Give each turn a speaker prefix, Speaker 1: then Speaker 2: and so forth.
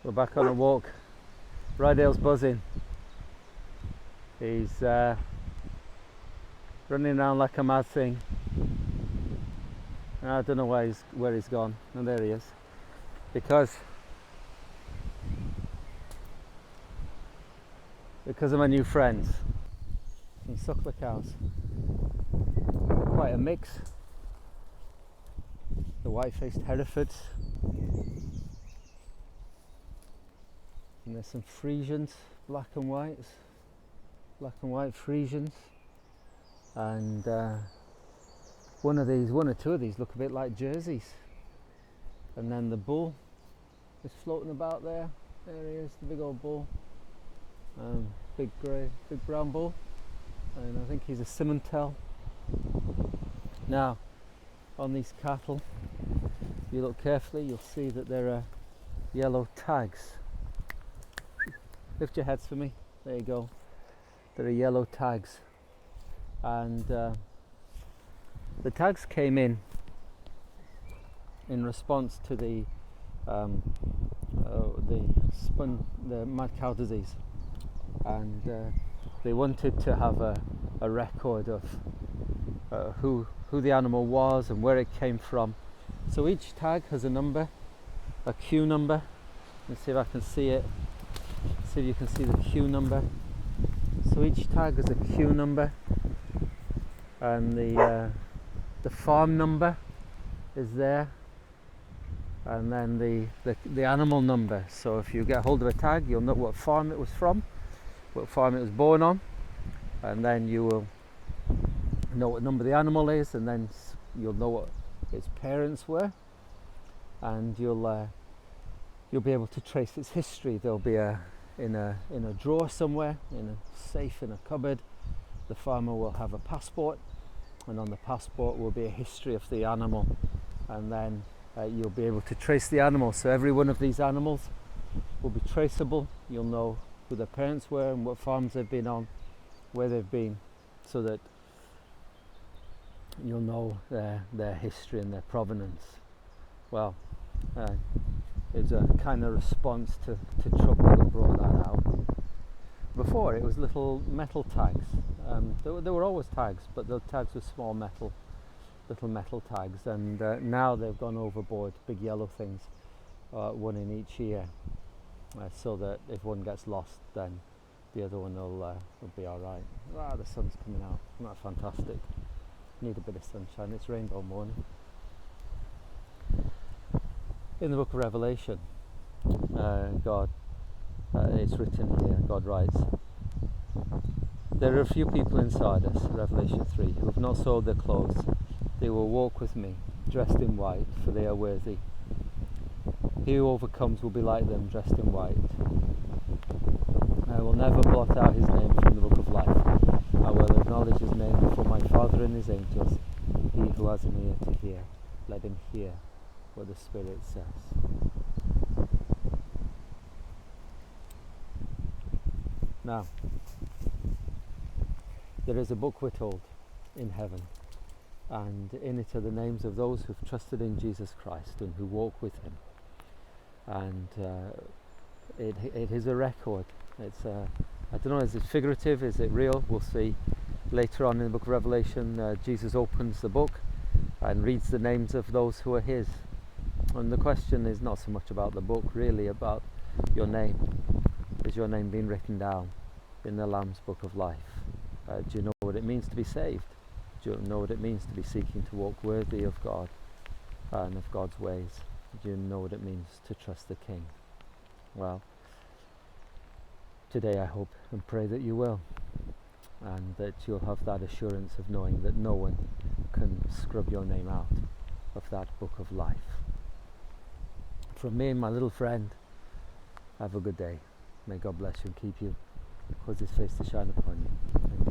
Speaker 1: We're back on a walk. Rydale's buzzing. He's running around like a mad thing. I don't know where he's gone. And there he is. Because of my new friends. Some suckler cows. Quite a mix. The white-faced Herefords. And there's some Friesians, black and white Friesians. And one or two of these look a bit like jerseys. And then the bull is floating about there. There he is, the big old bull. Big brown bull. And I think he's a Simmental. Now, on these cattle, if you look carefully, you'll see that there are yellow tags. Lift your heads for me. There you go. There are yellow tags. And the tags came in response to the mad cow disease, and they wanted to have a record of who the animal was and where it came from. So each tag has a number, a Q number. Let's see if I can see it. See if you can see the Q number. So each tag has a Q number, and the farm number is there, and then the animal number. So if you get hold of a tag, you'll know what farm it was from, what farm it was born on, and then you will know what number the animal is, and then you'll know what its parents were, and you'll be able to trace its history. There'll be in a drawer somewhere, in a safe, in a cupboard, the farmer will have a passport, and on the passport will be a history of the animal, and then you'll be able to trace the animal. So every one of these animals will be traceable. You'll know who their parents were and what farms they've been on, where they've been, so that you'll know their history and their provenance. Well, it's a kind of response to trouble that brought that out. Before, it was little metal tags. There were always tags, but the tags were small little metal tags, and now they've gone overboard, big yellow things, one in each ear, so that if one gets lost, then the other one will be alright. The sun's coming out. Isn't that fantastic? Need a bit of sunshine. It's rainbow morning. In the book of Revelation, it's written here, God writes, "There are a few people in Sardis," Revelation 3, "who have not sold their clothes. They will walk with me, dressed in white, for they are worthy. He who overcomes will be like them, dressed in white. I will never blot out his name from the book of life. I will acknowledge his name before my Father and his angels. He who has an ear to hear, let him hear what the Spirit says." Now, there is a book, we're told, in heaven, and in it are the names of those who've trusted in Jesus Christ and who walk with him. And it is a record. It's I don't know, is it figurative, is it real? We'll see. Later on in the book of Revelation, Jesus opens the book and reads the names of those who are his. And the question is not so much about the book, really about your name. Is your name being written down in the Lamb's book of life? Do you know what it means to be saved? Do you know what it means to be seeking to walk worthy of God and of God's ways? Do you know what it means to trust the King? Well, today I hope and pray that you will, and that you'll have that assurance of knowing that no one can scrub your name out of that book of life. From me and my little friend, have a good day. May God bless you and keep you, cause his face to shine upon you. Amen.